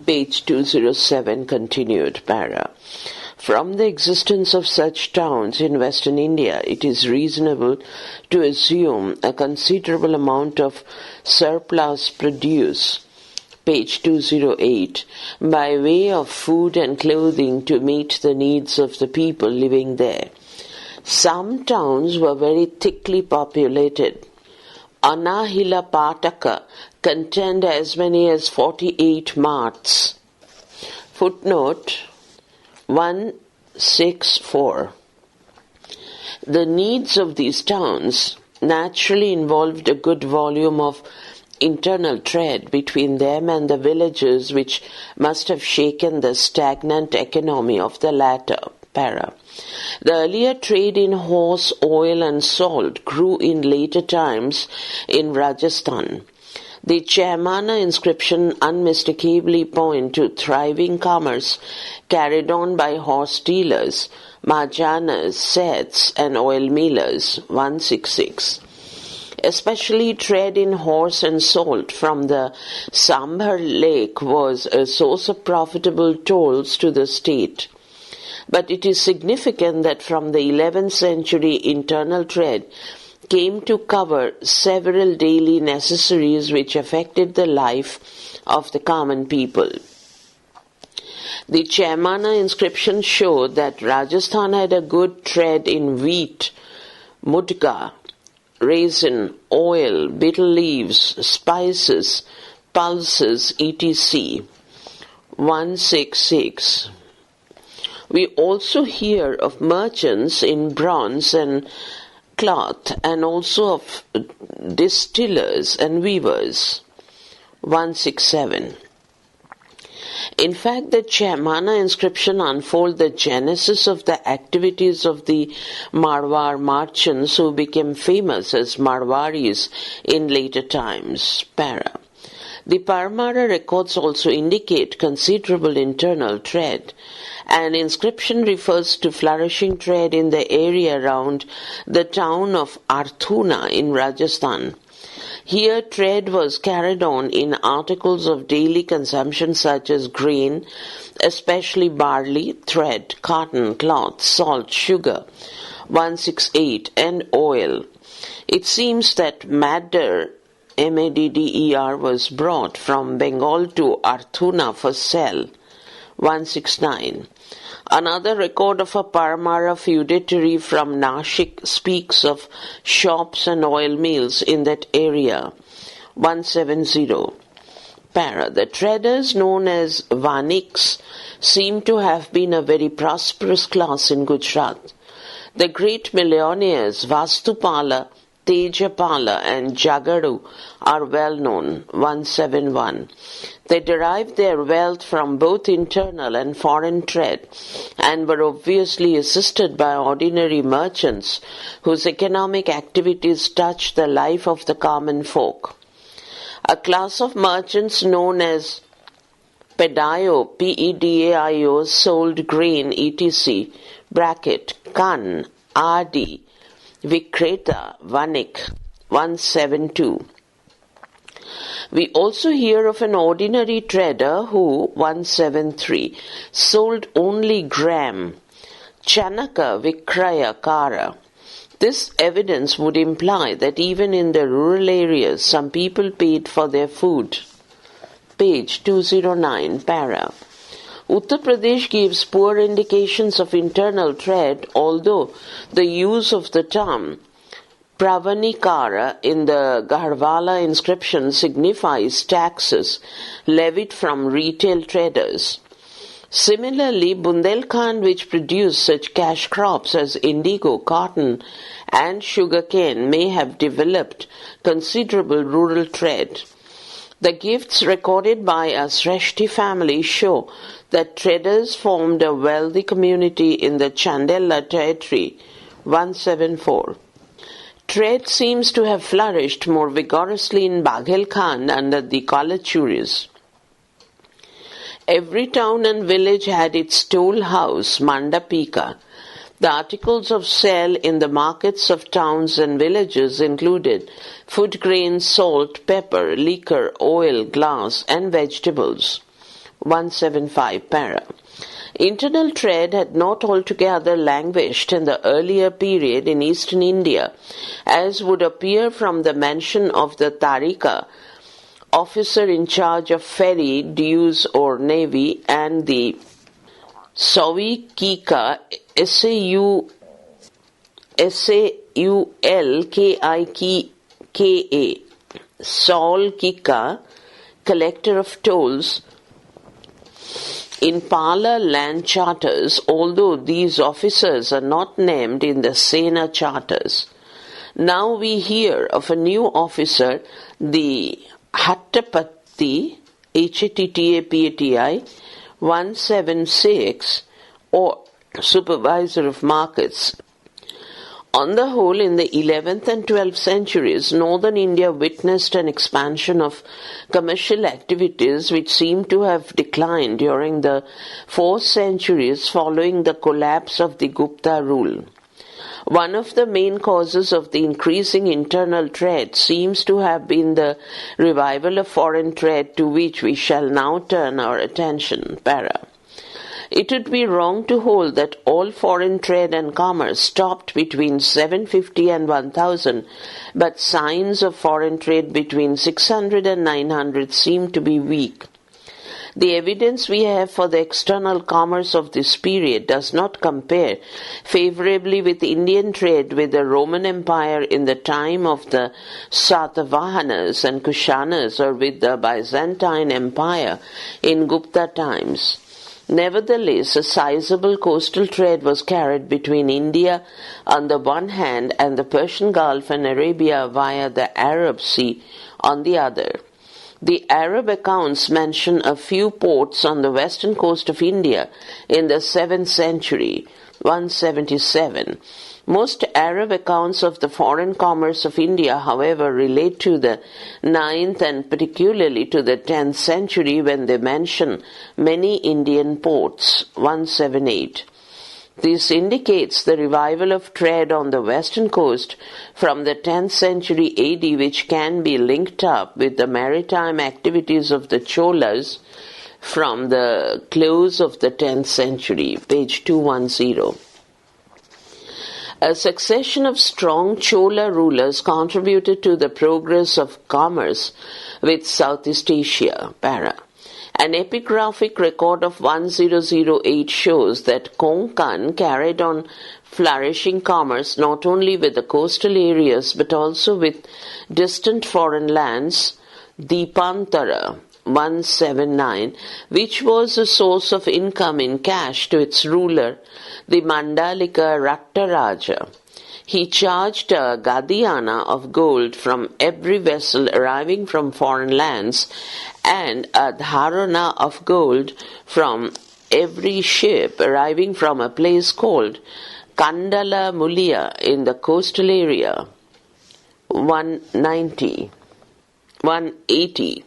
Page 207, continued para. From the existence of such towns in Western India, it is reasonable to assume a considerable amount of surplus produce, page 208, by way of food and clothing to meet the needs of the people living there. Some towns were very thickly populated. Anahila Pataka contained as many as 48 marts. Footnote 164. The needs of these towns naturally involved a good volume of internal trade between them and the villages, which must have shaken the stagnant economy of the latter. Para. The earlier trade in horse, oil and salt grew in later times in Rajasthan. The Chaimana inscription unmistakably point to thriving commerce carried on by horse dealers, Mahajanas, Seths and oil millers, 166. Especially trade in horse and salt from the Sambhar lake was a source of profitable tolls to the state. But it is significant that from the 11th century internal trade came to cover several daily necessaries which affected the life of the common people. The Chaimana inscriptions show that Rajasthan had a good trade in wheat, mudga, raisin, oil, betel leaves, spices, pulses, etc. 166. We also hear of merchants in bronze and cloth, and also of distillers and weavers. 167. In fact, the Chaimana inscription unfolds the genesis of the activities of the Marwar merchants who became famous as Marwaris in later times. Para. The Parmara records also indicate considerable internal trade. An inscription refers to flourishing trade in the area around the town of Arthuna in Rajasthan. Here trade was carried on in articles of daily consumption such as grain, especially barley, thread, cotton, cloth, salt, sugar, 168, and oil. It seems that madder, M-A-D-D-E-R, was brought from Bengal to Arthuna for sale, 169. Another record of a Parmara feudatory from Nashik speaks of shops and oil mills in that area. 170. Para. The traders known as Vaniks seem to have been a very prosperous class in Gujarat. The great millionaires Vastupala, Tejapala and Jagaru are well known. 171. They derived their wealth from both internal and foreign trade and were obviously assisted by ordinary merchants whose economic activities touched the life of the common folk. A class of merchants known as Pedaio, P-E-D-A-I-O, sold grain, etc., bracket, Kan, Adi, Vikreta, Vanik, 172. We also hear of an ordinary trader who, 173, sold only gram, Chanaka Vikraya Kara. This evidence would imply that even in the rural areas some people paid for their food. Page 209, para. Uttar Pradesh gives poor indications of internal trade, although the use of the term Pravanikara in the Garhwala inscription signifies taxes levied from retail traders. Similarly, Bundelkhand, which produced such cash crops as indigo, cotton, and sugarcane, may have developed considerable rural trade. The gifts recorded by a Sreshti family show that traders formed a wealthy community in the Chandela territory, 174. Trade seems to have flourished more vigorously in Baghelkhand under the Kalachuris. Every town and village had its toll house, Mandapika. The articles of sale in the markets of towns and villages included food grain, salt, pepper, liquor, oil, glass, and vegetables. 175 para. Internal trade had not altogether languished in the earlier period in eastern India, as would appear from the mention of the Tarika, officer in charge of ferry dues or navy, and the Saulkika, Saulkika, Saulkika, collector of tolls, in Pala land charters, although these officers are not named in the Sena charters. Now we hear of a new officer, the Hattapati, Hattapati, 176, or supervisor of markets. On the whole, in the 11th and 12th centuries, northern India witnessed an expansion of commercial activities which seem to have declined during the 4th centuries following the collapse of the Gupta rule. One of the main causes of the increasing internal trade seems to have been the revival of foreign trade, to which we shall now turn our attention. Para. It would be wrong to hold that all foreign trade and commerce stopped between 750 and 1000, but signs of foreign trade between 600 and 900 seem to be weak. The evidence we have for the external commerce of this period does not compare favorably with Indian trade with the Roman Empire in the time of the Satavahanas and Kushanas, or with the Byzantine Empire in Gupta times. Nevertheless, a sizable coastal trade was carried between India on the one hand and the Persian Gulf and Arabia via the Arab Sea on the other. The Arab accounts mention a few ports on the western coast of India in the 7th century, 177. Most Arab accounts of the foreign commerce of India, however, relate to the 9th and particularly to the 10th century, when they mention many Indian ports, 178. This indicates the revival of trade on the western coast from the 10th century AD, which can be linked up with the maritime activities of the Cholas from the close of the 10th century, page 210. A succession of strong Chola rulers contributed to the progress of commerce with Southeast Asia. Para. An epigraphic record of 1008 shows that Konkan carried on flourishing commerce not only with the coastal areas but also with distant foreign lands, Dipantara, 179, which was a source of income in cash to its ruler, the Mandalika Rattaraja. He charged a Gadiana of gold from every vessel arriving from foreign lands and a Dharana of gold from every ship arriving from a place called Kandala Mulia in the coastal area. 180.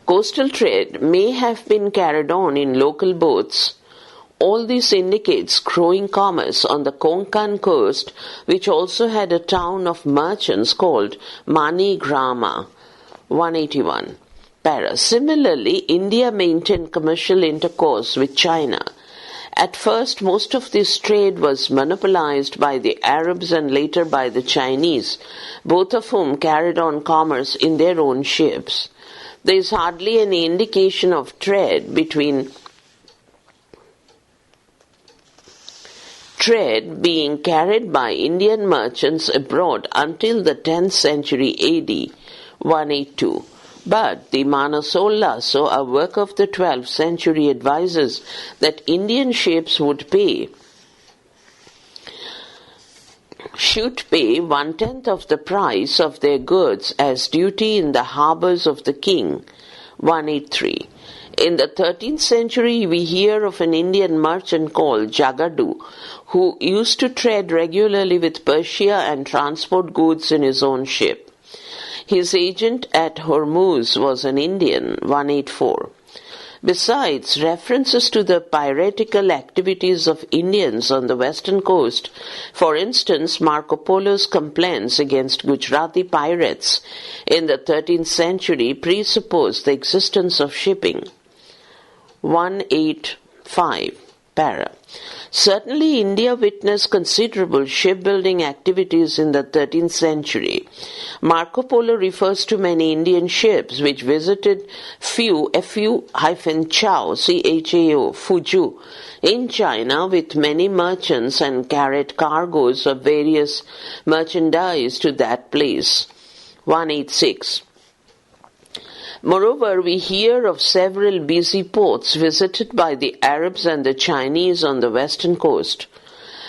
Coastal trade may have been carried on in local boats. All this indicates growing commerce on the Konkan coast, which also had a town of merchants called Manigrama. 181. Para. Similarly, India maintained commercial intercourse with China. At first, most of this trade was monopolized by the Arabs and later by the Chinese, both of whom carried on commerce in their own ships. There is hardly any indication of trade being carried by Indian merchants abroad until the 10th century AD, 182. But the Manasollaso, a work of the 12th century, advises that Indian ships should pay 1/10 of the price of their goods as duty in the harbors of the king, 183. In the 13th century, we hear of an Indian merchant called Jagadu, who used to trade regularly with Persia and transport goods in his own ship. His agent at Hormuz was an Indian, 184. Besides, references to the piratical activities of Indians on the western coast, for instance, Marco Polo's complaints against Gujarati pirates in the 13th century, presuppose the existence of shipping. 185. Para. Certainly, India witnessed considerable shipbuilding activities in the 13th century. Marco Polo refers to many Indian ships which visited Fu, Chao, Chao, Fuzhou, in China with many merchants and carried cargoes of various merchandise to that place. 186. Moreover, we hear of several busy ports visited by the Arabs and the Chinese on the western coast.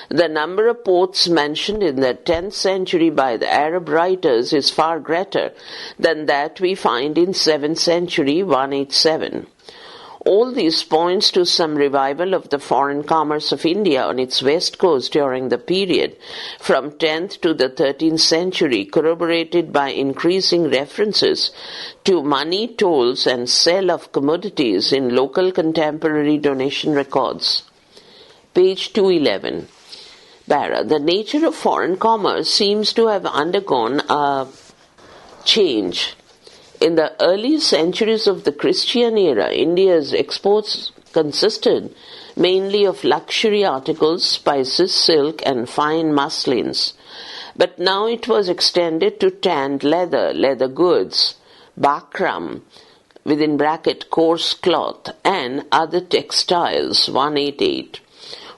The number of ports mentioned in the 10th century by the Arab writers is far greater than that we find in 7th century 187. All this points to some revival of the foreign commerce of India on its west coast during the period from 10th to the 13th century, corroborated by increasing references to money, tolls, and sale of commodities in local contemporary donation records. Page 211. Bara. The nature of foreign commerce seems to have undergone a change. In the early centuries of the Christian era, India's exports consisted mainly of luxury articles, spices, silk, and fine muslins. But now it was extended to tanned leather, leather goods, bakram, within bracket coarse cloth, and other textiles, 188.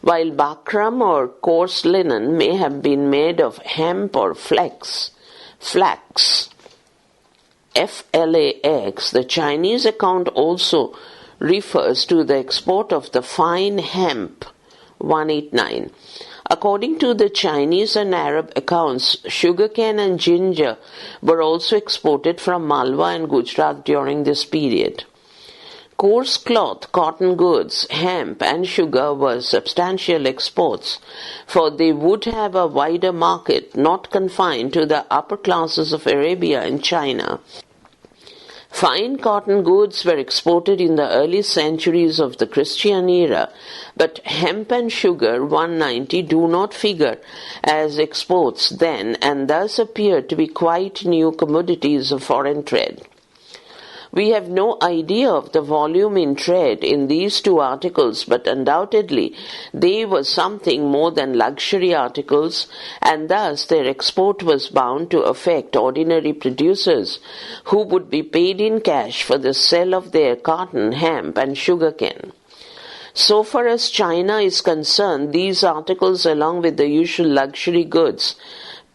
While bakram or coarse linen may have been made of hemp or flax, FLAX, the Chinese account also refers to the export of the fine hemp, 189. According to the Chinese and Arab accounts, sugarcane and ginger were also exported from Malwa and Gujarat during this period. Coarse cloth, cotton goods, hemp, and sugar were substantial exports, for they would have a wider market, not confined to the upper classes of Arabia and China. Fine cotton goods were exported in the early centuries of the Christian era, but hemp and sugar, 190, do not figure as exports then, and thus appear to be quite new commodities of foreign trade. We have no idea of the volume in trade in these two articles, but undoubtedly they were something more than luxury articles, and thus their export was bound to affect ordinary producers who would be paid in cash for the sale of their cotton, hemp, and sugarcane. So far as China is concerned, these articles, along with the usual luxury goods,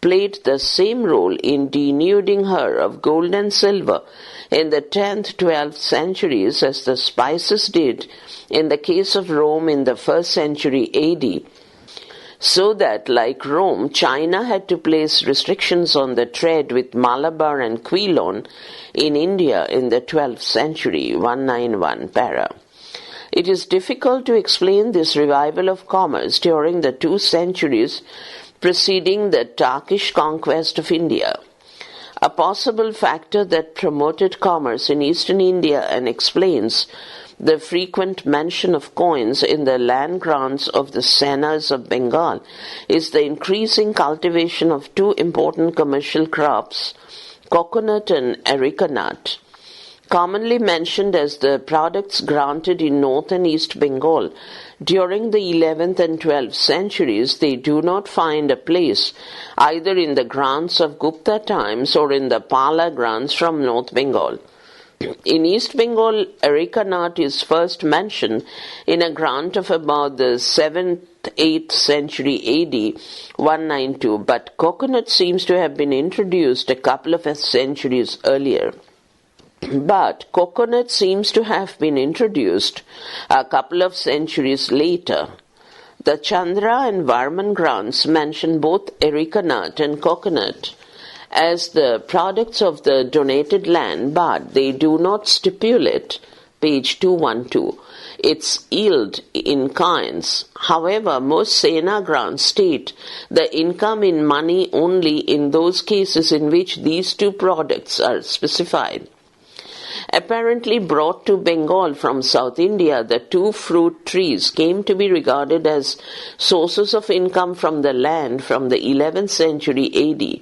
played the same role in denuding her of gold and silver in the 10th, 12th centuries as the spices did in the case of Rome in the 1st century AD, so that, like Rome, China had to place restrictions on the trade with Malabar and Quilon in India in the 12th century, 191 para. It is difficult to explain this revival of commerce during the 2 centuries preceding the Turkish conquest of India. A possible factor that promoted commerce in eastern India and explains the frequent mention of coins in the land grants of the Senas of Bengal is the increasing cultivation of two important commercial crops, coconut and areca nut. Commonly mentioned as the products granted in North and East Bengal during the 11th and 12th centuries, they do not find a place either in the grants of Gupta times or in the Pala grants from North Bengal. In East Bengal, areca nut is first mentioned in a grant of about the 7th, 8th century AD, 192, but coconut seems to have been introduced a couple of centuries earlier. But coconut seems to have been introduced a couple of centuries later. The Chandra and Varman grants mention both areca nut and coconut as the products of the donated land, but they do not stipulate, page 212, its yield in kinds. However, most Sena grants state the income in money only in those cases in which these two products are specified. Apparently brought to Bengal from South India, the two fruit trees came to be regarded as sources of income from the land from the 11th century AD.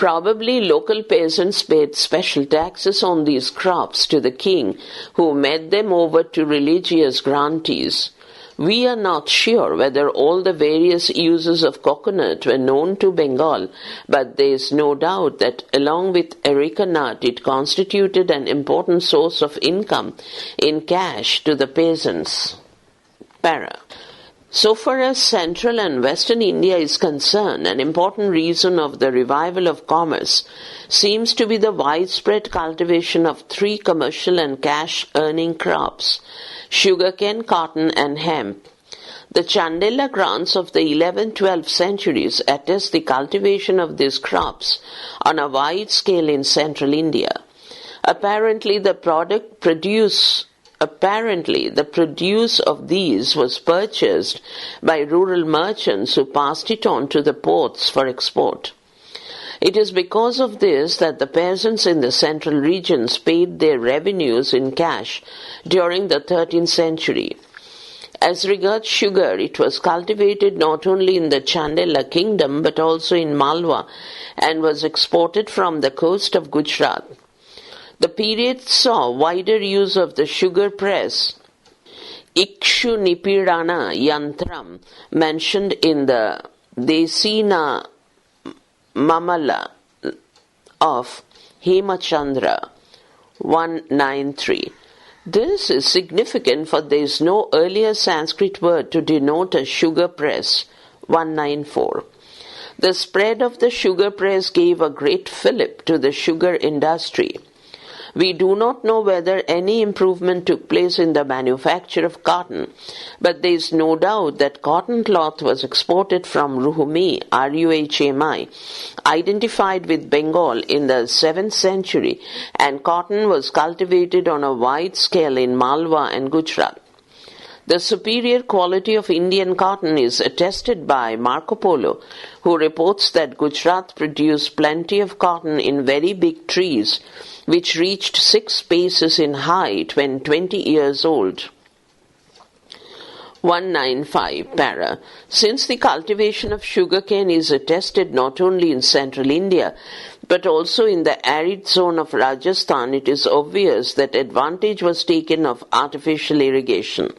Probably local peasants paid special taxes on these crops to the king, who made them over to religious grantees. We are not sure whether all the various uses of coconut were known to Bengal, but there is no doubt that along with areca nut it constituted an important source of income in cash to the peasants. Para. So far as central and western India is concerned, an important reason of the revival of commerce seems to be the widespread cultivation of three commercial and cash-earning crops: sugarcane, cotton, and hemp. The Chandela grants of the 11th-12th centuries attest the cultivation of these crops on a wide scale in central India. Apparently, the produce of these was purchased by rural merchants who passed it on to the ports for export. It is because of this that the peasants in the central regions paid their revenues in cash during the 13th century. As regards sugar, it was cultivated not only in the Chandela kingdom but also in Malwa and was exported from the coast of Gujarat. The period saw wider use of the sugar press, Ikshu Nipirana Yantram, mentioned in the Desina Mamala of Hemachandra 193. This is significant, for there is no earlier Sanskrit word to denote a sugar press 194. The spread of the sugar press gave a great fillip to the sugar industry. We do not know whether any improvement took place in the manufacture of cotton, but there is no doubt that cotton cloth was exported from Ruhmi, Ruhmi, identified with Bengal in the 7th century, and cotton was cultivated on a wide scale in Malwa and Gujarat. The superior quality of Indian cotton is attested by Marco Polo, who reports that Gujarat produced plenty of cotton in very big trees, which reached 6 paces in height when 20 years old. 195 Para. Since the cultivation of sugarcane is attested not only in central India, but also in the arid zone of Rajasthan, it is obvious that advantage was taken of artificial irrigation.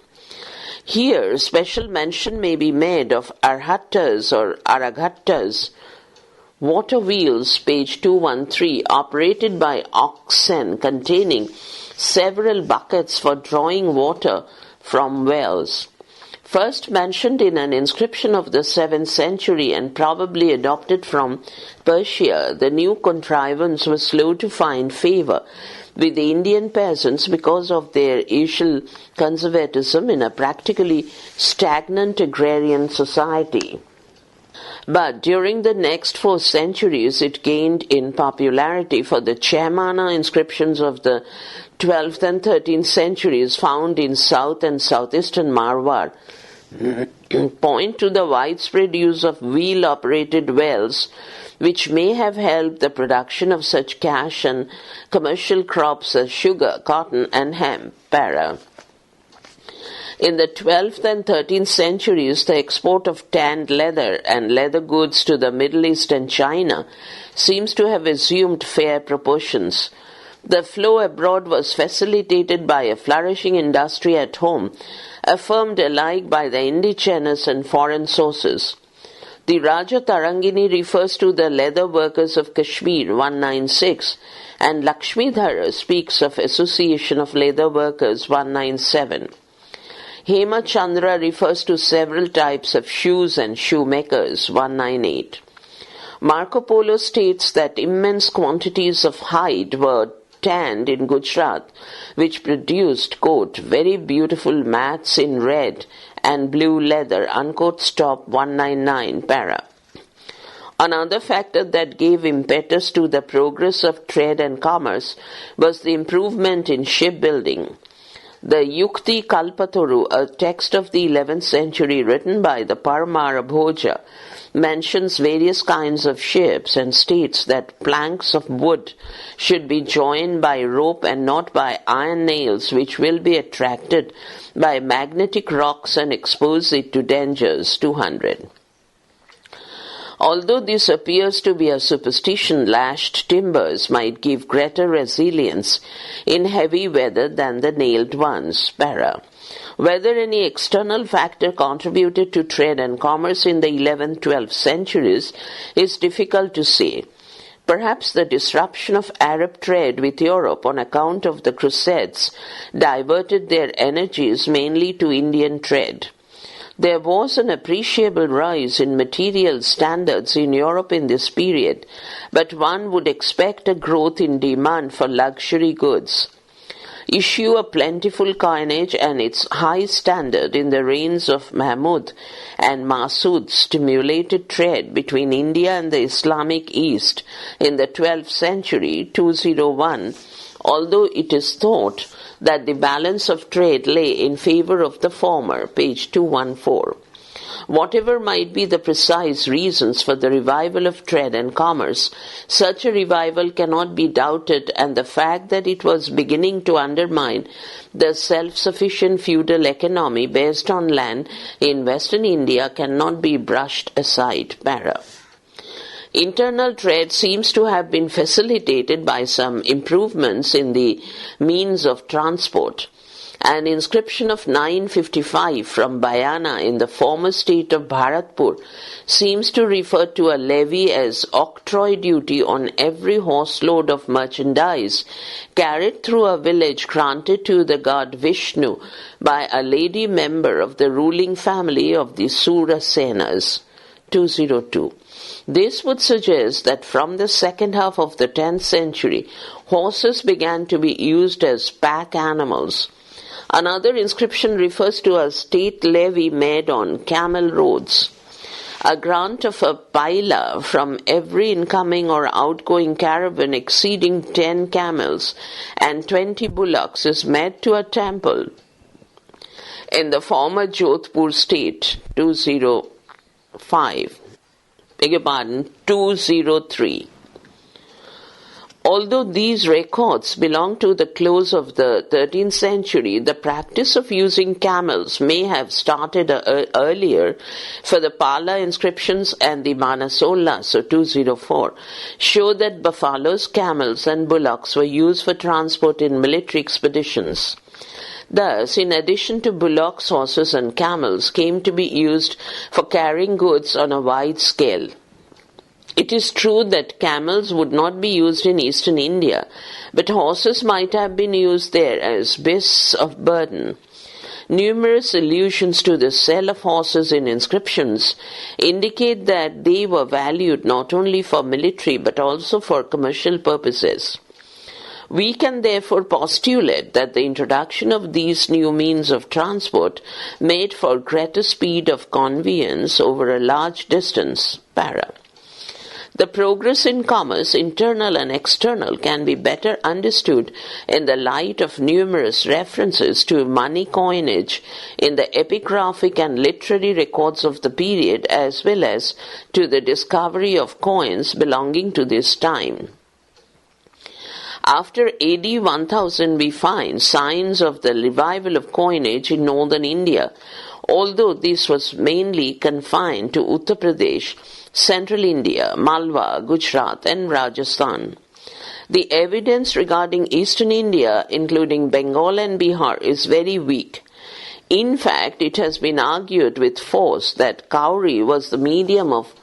Here, special mention may be made of arhattas or araghattas, water wheels, page 213, operated by oxen, containing several buckets for drawing water from wells. First mentioned in an inscription of the 7th century and probably adopted from Persia, the new contrivance was slow to find favor with the Indian peasants because of their usual conservatism in a practically stagnant agrarian society. But during the next 4 centuries it gained in popularity, for the Chaimana inscriptions of the 12th and 13th centuries found in south and southeastern Marwar point to the widespread use of wheel-operated wells, which may have helped the production of such cash and commercial crops as sugar, cotton, and hemp. Para. In the 12th and 13th centuries, the export of tanned leather and leather goods to the Middle East and China seems to have assumed fair proportions. The flow abroad was facilitated by a flourishing industry at home, affirmed alike by the indigenous and foreign sources. The Raja Tarangini refers to the leather workers of Kashmir 196, and Lakshmidhara speaks of Association of Leather Workers 197. Hema Chandra refers to several types of shoes and shoemakers 198. Marco Polo states that immense quantities of hide were tanned in Gujarat, which produced, quote, very beautiful mats in red and blue leather, unquote, stop 199 para. Another factor that gave impetus to the progress of trade and commerce was the improvement in shipbuilding. The Yukti Kalpataru, a text of the 11th century written by the Parmara Bhoja, mentions various kinds of ships and states that planks of wood should be joined by rope and not by iron nails, which will be attracted by magnetic rocks and expose it to dangers. 200. Although this appears to be a superstition, lashed timbers might give greater resilience in heavy weather than the nailed ones. Para. Whether any external factor contributed to trade and commerce in the 11th-12th centuries is difficult to say. Perhaps the disruption of Arab trade with Europe on account of the Crusades diverted their energies mainly to Indian trade. There was an appreciable rise in material standards in Europe in this period, but one would expect a growth in demand for luxury goods. Issue of plentiful coinage and its high standard in the reigns of Mahmud and Masood stimulated trade between India and the Islamic East in the 12th century, 201, although it is thought that the balance of trade lay in favor of the former, page 214. Whatever might be the precise reasons for the revival of trade and commerce, such a revival cannot be doubted, and the fact that it was beginning to undermine the self-sufficient feudal economy based on land in Western India cannot be brushed aside. Para. Internal trade seems to have been facilitated by some improvements in the means of transport. An inscription of 955 from Bayana in the former state of Bharatpur seems to refer to a levy as octroi duty on every horse-load of merchandise carried through a village granted to the god Vishnu by a lady member of the ruling family of the Surasenas. 202. This would suggest that from the second half of the 10th century, horses began to be used as pack animals. Another inscription refers to a state levy made on camel roads. A grant of a paila from every incoming or outgoing caravan exceeding 10 camels and 20 bullocks is made to a temple in the former Jodhpur state, 203. Although these records belong to the close of the 13th century, the practice of using camels may have started earlier, for the Pala inscriptions and the Manasola, so 204, show that buffaloes, camels and bullocks were used for transport in military expeditions. Thus, in addition to bullocks, horses and camels came to be used for carrying goods on a wide scale. It is true that camels would not be used in eastern India, but horses might have been used there as beasts of burden. Numerous allusions to the sale of horses in inscriptions indicate that they were valued not only for military but also for commercial purposes. We can therefore postulate that the introduction of these new means of transport made for greater speed of conveyance over a large distance. Para. The progress in commerce, internal and external, can be better understood in the light of numerous references to money coinage in the epigraphic and literary records of the period, as well as to the discovery of coins belonging to this time. After AD 1000, we find signs of the revival of coinage in northern India, although this was mainly confined to Uttar Pradesh, Central India, Malwa, Gujarat and Rajasthan. The evidence regarding eastern India, including Bengal and Bihar, is very weak. In fact, it has been argued with force that cowrie was the medium of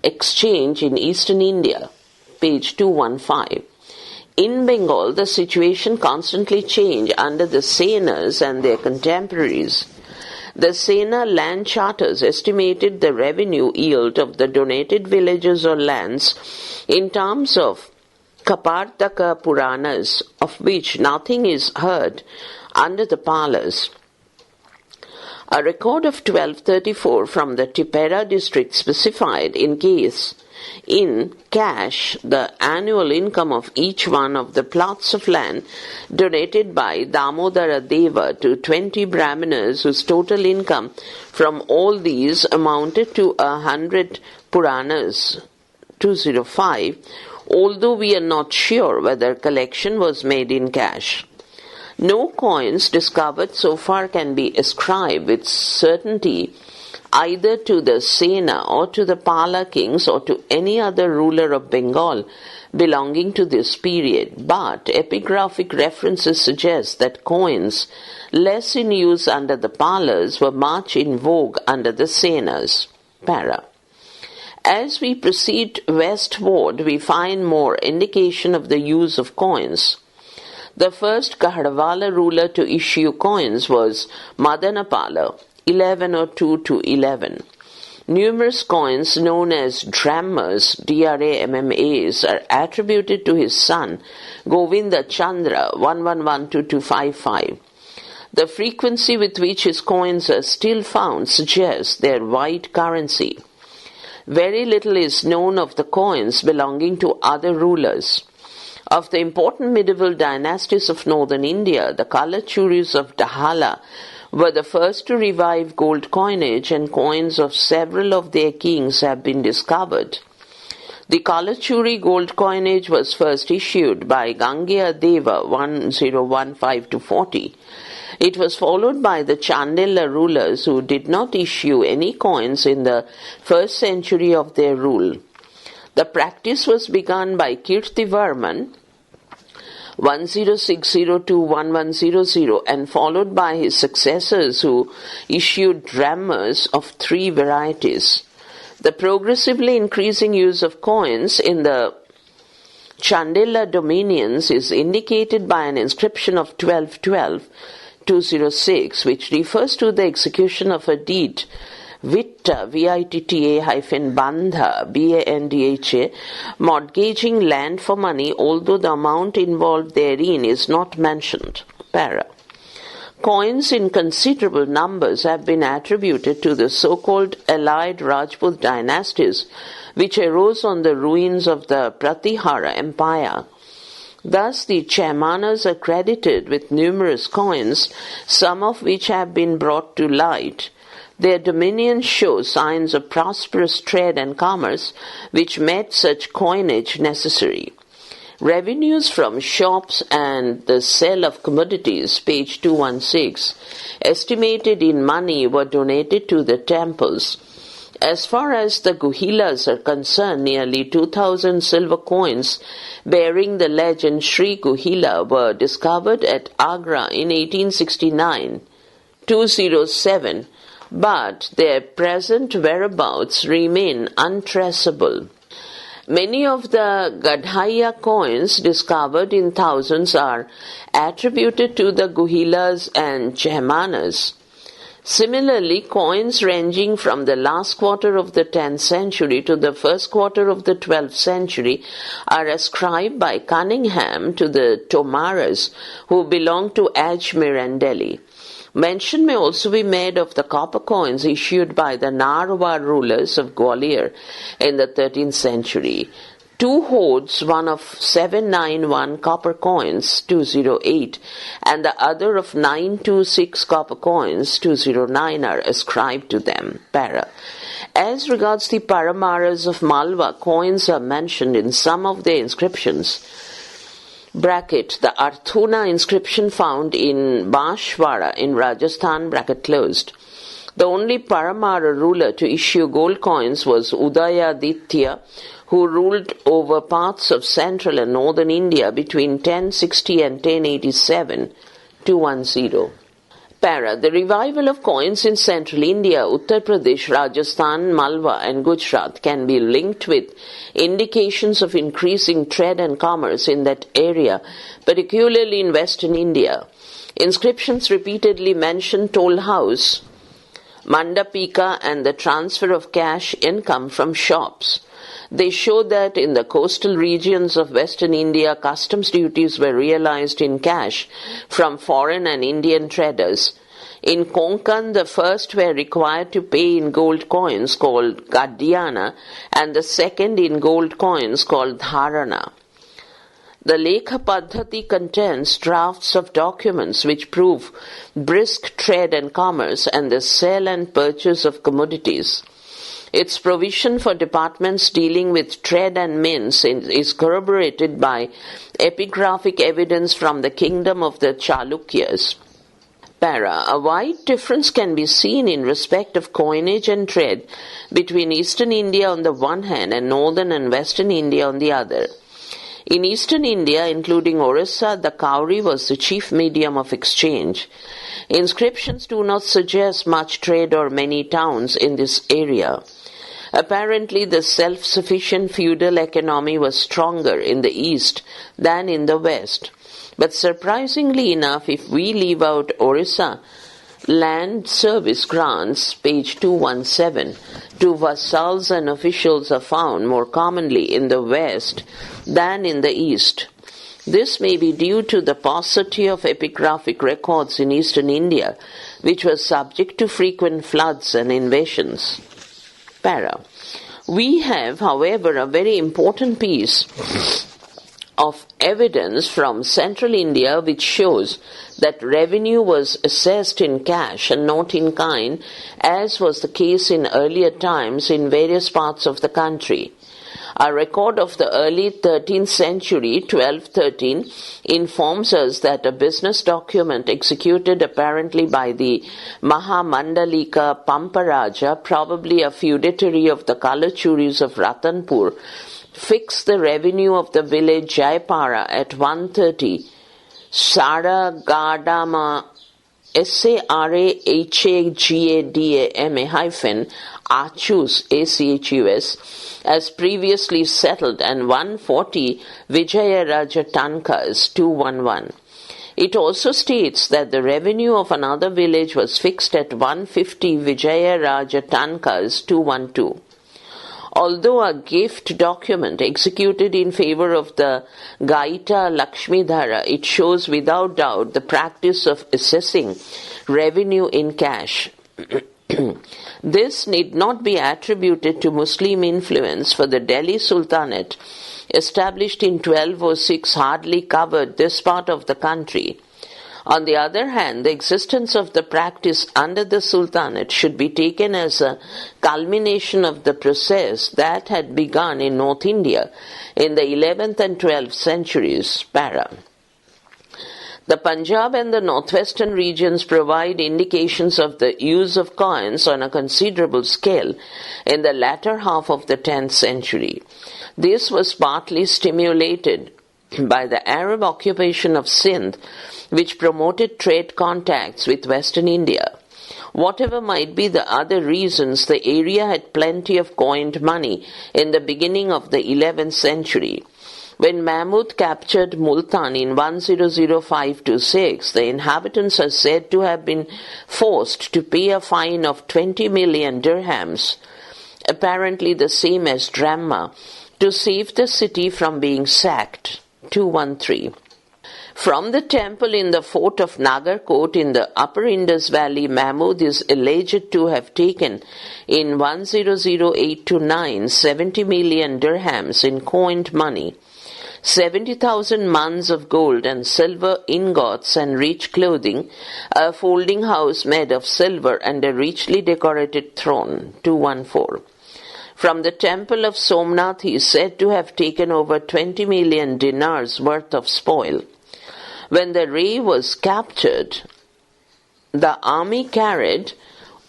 exchange in eastern India. Page 215. In Bengal, the situation constantly changed under the Senas and their contemporaries. The Sena land charters estimated the revenue yield of the donated villages or lands in terms of Kapartaka Puranas, of which nothing is heard under the Palas. A record of 1234 from the Tipera district specified in cash the annual income of each one of the plots of land donated by Damodara Deva to 20 Brahmanas, whose total income from all these amounted to 100 Puranas, 205, although we are not sure whether collection was made in cash. No coins discovered so far can be ascribed with certainty either to the Sena or to the Pala kings or to any other ruler of Bengal belonging to this period, but epigraphic references suggest that coins less in use under the Palas were much in vogue under the Senas. Para. As we proceed westward, we find more indication of the use of coins. The first Kahravala ruler to issue coins was Madanapala, 1102 to 11. Numerous coins known as drammas, D-R-A-M-M-As, are attributed to his son Govinda Chandra, 1112-255. The frequency with which his coins are still found suggests their wide currency. Very little is known of the coins belonging to other rulers. Of the important medieval dynasties of northern India, the Kalachuris of Dahala were the first to revive gold coinage, and coins of several of their kings have been discovered. The Kalachuri gold coinage was first issued by Gangeya Deva 1015-40. It was followed by the Chandela rulers who did not issue any coins in the first century of their rule. The practice was begun by Kirtivarman 1060-1100 and followed by his successors who issued drammas of three varieties. The progressively increasing use of coins in the Chandela dominions is indicated by an inscription of 1212-206, which refers to the execution of a deed Vitta, Vitta-bandha, B-A-N-D-H-A, mortgaging land for money, although the amount involved therein is not mentioned. Para. Coins in considerable numbers have been attributed to the so-called allied Rajput dynasties, which arose on the ruins of the Pratihara Empire. Thus, the Chaymanas are credited with numerous coins, some of which have been brought to light. Their dominions show signs of prosperous trade and commerce, which made such coinage necessary. Revenues from shops and the sale of commodities, page 216, estimated in money, were donated to the temples. As far as the Guhilas are concerned, nearly 2,000 silver coins bearing the legend Sri Guhila were discovered at Agra in 1869, 207, but their present whereabouts remain untraceable. Many of the Gadhaya coins discovered in thousands are attributed to the Guhilas and Chaymanas. Similarly, coins ranging from the last quarter of the 10th century to the first quarter of the 12th century are ascribed by Cunningham to the Tomaras, who belong to Ajmer and Delhi. Mention may also be made of the copper coins issued by the Narwar rulers of Gwalior in the 13th century. Two hoards, one of 791 copper coins, 208, and the other of 926 copper coins, 209, are ascribed to them. Para. As regards the Paramaras of Malwa, coins are mentioned in some of their inscriptions. Bracket, the Arthuna inscription found in Bashwara in Rajasthan, bracket closed. The only Paramara ruler to issue gold coins was Udayaditya, who ruled over parts of central and northern India between 1060 and 1087, 210. Para. The revival of coins in central India, Uttar Pradesh, Rajasthan, Malwa and Gujarat can be linked with indications of increasing trade and commerce in that area, particularly in western India. Inscriptions repeatedly mention toll house, mandapika and the transfer of cash income from shops. They show that in the coastal regions of western India, customs duties were realized in cash from foreign and Indian traders. In Konkan, the first were required to pay in gold coins called Gadyana and the second in gold coins called Dharana. The Lekha Paddhati contains drafts of documents which prove brisk trade and commerce and the sale and purchase of commodities. Its provision for departments dealing with trade and mints is corroborated by epigraphic evidence from the kingdom of the Chalukyas. Para. A wide difference can be seen in respect of coinage and trade between eastern India on the one hand and northern and western India on the other. In eastern India, including Orissa, the cowrie was the chief medium of exchange. Inscriptions do not suggest much trade or many towns in this area. Apparently, the self-sufficient feudal economy was stronger in the east than in the west. But surprisingly enough, if we leave out Orissa, land service grants, page 217, to vassals and officials are found more commonly in the west than in the east. This may be due to the paucity of epigraphic records in eastern India, which was subject to frequent floods and invasions. Para. We have, however, a very important piece of evidence from central India which shows that revenue was assessed in cash and not in kind, as was the case in earlier times in various parts of the country. A record of the early 13th century, 1213, informs us that a business document executed apparently by the Mahamandalika Pamparaja, probably a feudatory of the Kalachuris of Ratanpur, fixed the revenue of the village Jaipara at 130 Saragadama Sarahagadama Achus Achus as previously settled, and 140 Vijayaraja Tankas 211. It also states that the revenue of another village was fixed at 150 Vijayaraja Tankas 212. Although a gift document executed in favor of the Gaita Lakshmidhara, it shows without doubt the practice of assessing revenue in cash. This need not be attributed to Muslim influence, for the Delhi Sultanate, established in 1206, hardly covered this part of the country. On the other hand, the existence of the practice under the Sultanate should be taken as a culmination of the process that had begun in North India in the 11th and 12th centuries. Para. The Punjab and the northwestern regions provide indications of the use of coins on a considerable scale in the latter half of the 10th century. This was partly stimulated by the Arab occupation of Sindh, which promoted trade contacts with Western India. Whatever might be the other reasons, the area had plenty of coined money in the beginning of the 11th century. When Mahmud captured Multan in 1005-6, the inhabitants are said to have been forced to pay a fine of 20 million dirhams, apparently the same as Dramma, to save the city from being sacked. 213. From the temple in the fort of Nagarkot in the upper Indus Valley, Mahmud is alleged to have taken in 1008-9 70 million dirhams in coined money, 70,000 mans of gold and silver ingots and rich clothing, a folding house made of silver and a richly decorated throne. 214. From the temple of Somnath he is said to have taken over 20 million dinars worth of spoil. When the Ray was captured, the army carried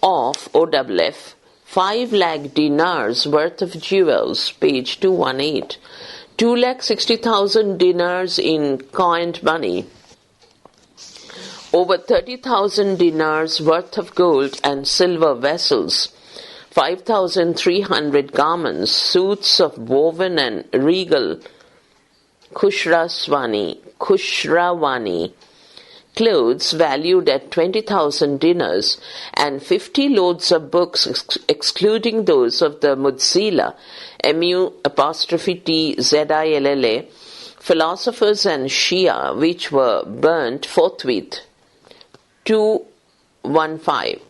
off OWF 5 lakh dinars worth of jewels, page 218, 2,60,000 dinars in coined money, over 30,000 dinars worth of gold and silver vessels, 5,300 garments, suits of woven and regal Kushrawani clothes valued at 20,000 dinars, and 50 loads of books excluding those of the Mudzila, MU'Tzilla, philosophers and Shia, which were burnt forthwith. 215.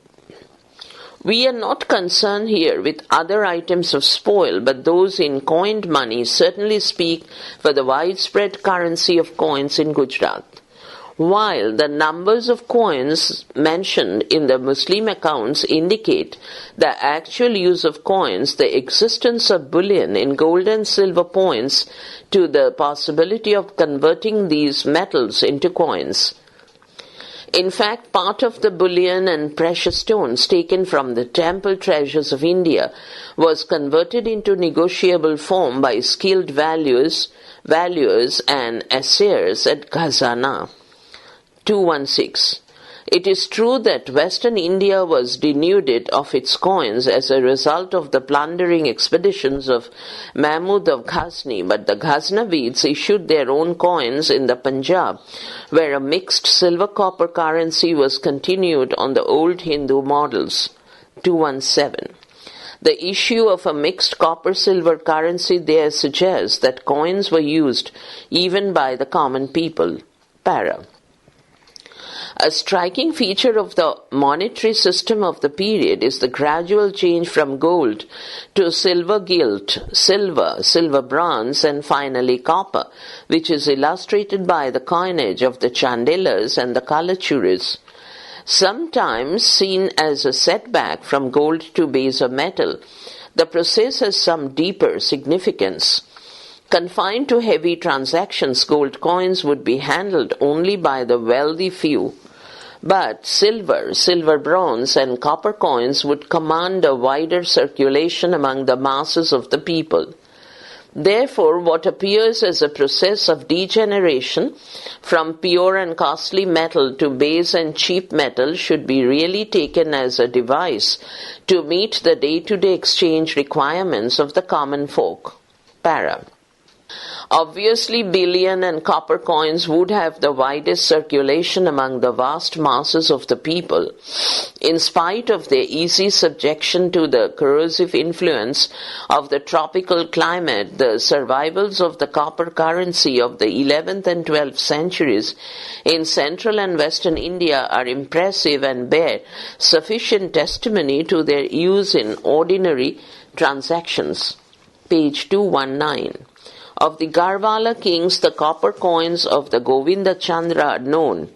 We are not concerned here with other items of spoil, but those in coined money certainly speak for the widespread currency of coins in Gujarat. While the numbers of coins mentioned in the Muslim accounts indicate the actual use of coins, the existence of bullion in gold and silver points to the possibility of converting these metals into coins. In fact, part of the bullion and precious stones taken from the temple treasures of India was converted into negotiable form by skilled valuers and assayers at Khazana. 216. It is true that Western India was denuded of its coins as a result of the plundering expeditions of Mahmud of Ghazni, but the Ghaznavids issued their own coins in the Punjab, where a mixed silver-copper currency was continued on the old Hindu models. 217. The issue of a mixed copper-silver currency there suggests that coins were used even by the common people. Para. A striking feature of the monetary system of the period is the gradual change from gold to silver gilt, silver bronze, and finally copper, which is illustrated by the coinage of the chandelas and the kalachuris. Sometimes seen as a setback from gold to base of metal, the process has some deeper significance. Confined to heavy transactions, gold coins would be handled only by the wealthy few. But silver, bronze, and copper coins would command a wider circulation among the masses of the people. Therefore, what appears as a process of degeneration from pure and costly metal to base and cheap metal should be really taken as a device to meet the day-to-day exchange requirements of the common folk. Para. Obviously, bullion and copper coins would have the widest circulation among the vast masses of the people. In spite of their easy subjection to the corrosive influence of the tropical climate, the survivals of the copper currency of the 11th and 12th centuries in central and western India are impressive and bear sufficient testimony to their use in ordinary transactions. Page 219. Of the Garhwala kings, the copper coins of the Govinda Chandra are known.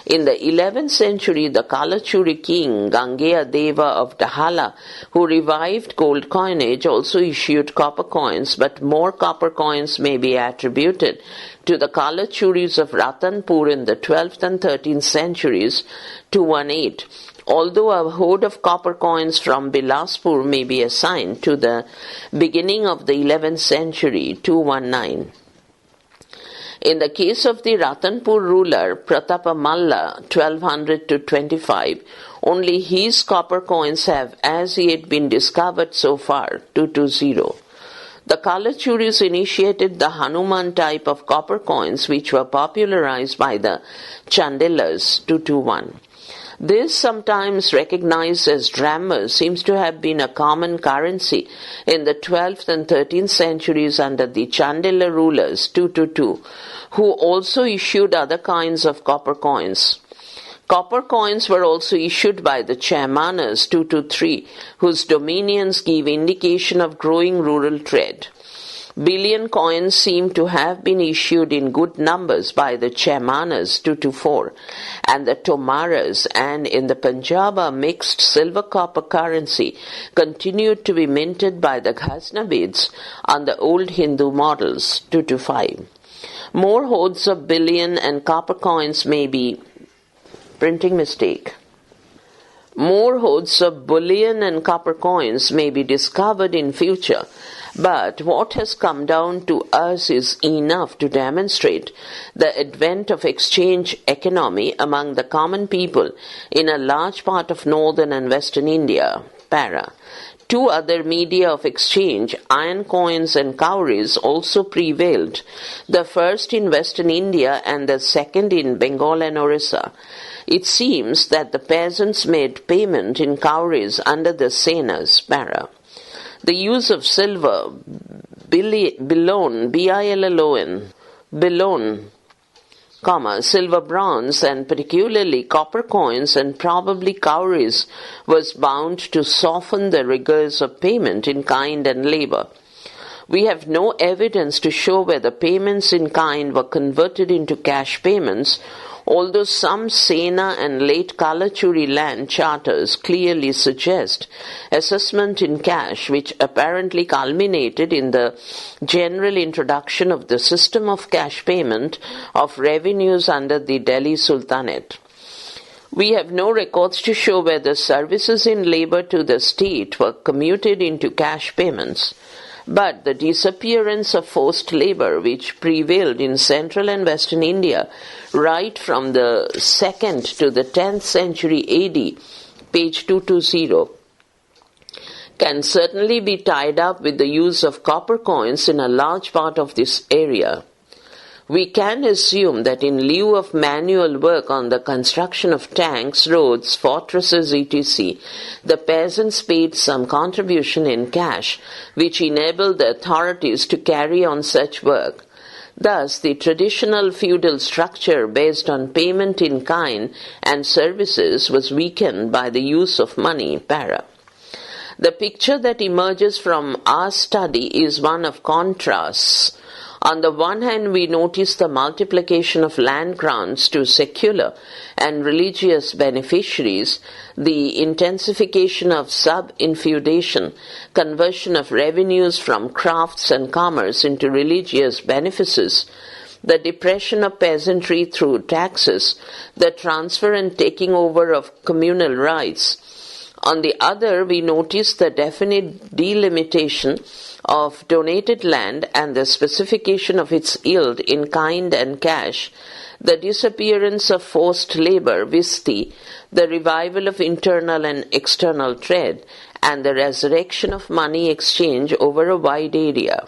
In the 11th century, the Kalachuri king, Gangeya Deva of Dahala, who revived gold coinage, also issued copper coins, but more copper coins may be attributed to the Kalachuris of Ratanpur in the 12th and 13th centuries, 218. Although a hoard of copper coins from Bilaspur may be assigned to the beginning of the 11th century, 219. In the case of the Ratanpur ruler Pratapamalla, 1200 to 25, only his copper coins have as yet been discovered so far, 220. The Kalachuris initiated the Hanuman type of copper coins which were popularized by the Chandelas, 221. This, sometimes recognized as drammers, seems to have been a common currency in the 12th and 13th centuries under the Chandela rulers, 222, who also issued other kinds of copper coins. Copper coins were also issued by the Chaymanas, 223, whose dominions give indication of growing rural trade. Bullion coins seem to have been issued in good numbers by the Chaymanas, 224, and the Tomaras, and in the Punjab a mixed silver-copper currency continued to be minted by the Ghaznavids on the old Hindu models, 225. More hoards of bullion and copper coins may be printing mistake. More hoards of bullion and copper coins may be discovered in future, but what has come down to us is enough to demonstrate the advent of exchange economy among the common people in a large part of northern and western India. Para. Two other media of exchange, iron coins and cowries, also prevailed, the first in western India and the second in Bengal and Orissa. It seems that the peasants made payment in cowries under the senas. Para. The use of silver, billon, B-I-L-L-O-N, billon, silver bronze, and particularly copper coins and probably cowries was bound to soften the rigors of payment in kind and labor. We have no evidence to show whether payments in kind were converted into cash payments, although some Sena and late Kalachuri land charters clearly suggest assessment in cash, which apparently culminated in the general introduction of the system of cash payment of revenues under the Delhi Sultanate. We have no records to show whether services in labor to the state were commuted into cash payments. But the disappearance of forced labor, which prevailed in central and western India right from the 2nd to the 10th century AD, page 220, can certainly be tied up with the use of copper coins in a large part of this area. We can assume that in lieu of manual work on the construction of tanks, roads, fortresses, etc., the peasants paid some contribution in cash, which enabled the authorities to carry on such work. Thus, the traditional feudal structure based on payment in kind and services was weakened by the use of money, para. The picture that emerges from our study is one of contrasts. On the one hand, we notice the multiplication of land grants to secular and religious beneficiaries, the intensification of sub-infeudation, conversion of revenues from crafts and commerce into religious benefices, the depression of peasantry through taxes, the transfer and taking over of communal rights. On the other, we notice the definite delimitation of donated land and the specification of its yield in kind and cash, the disappearance of forced labor, visti, the revival of internal and external trade, and the resurrection of money exchange over a wide area.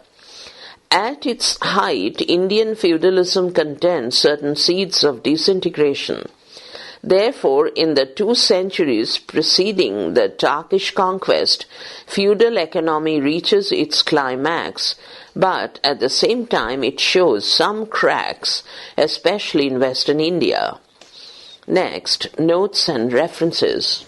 At its height, Indian feudalism contained certain seeds of disintegration. Therefore, in the 2 centuries preceding the Turkish conquest, feudal economy reaches its climax, but at the same time it shows some cracks, especially in Western India. Next, notes and references.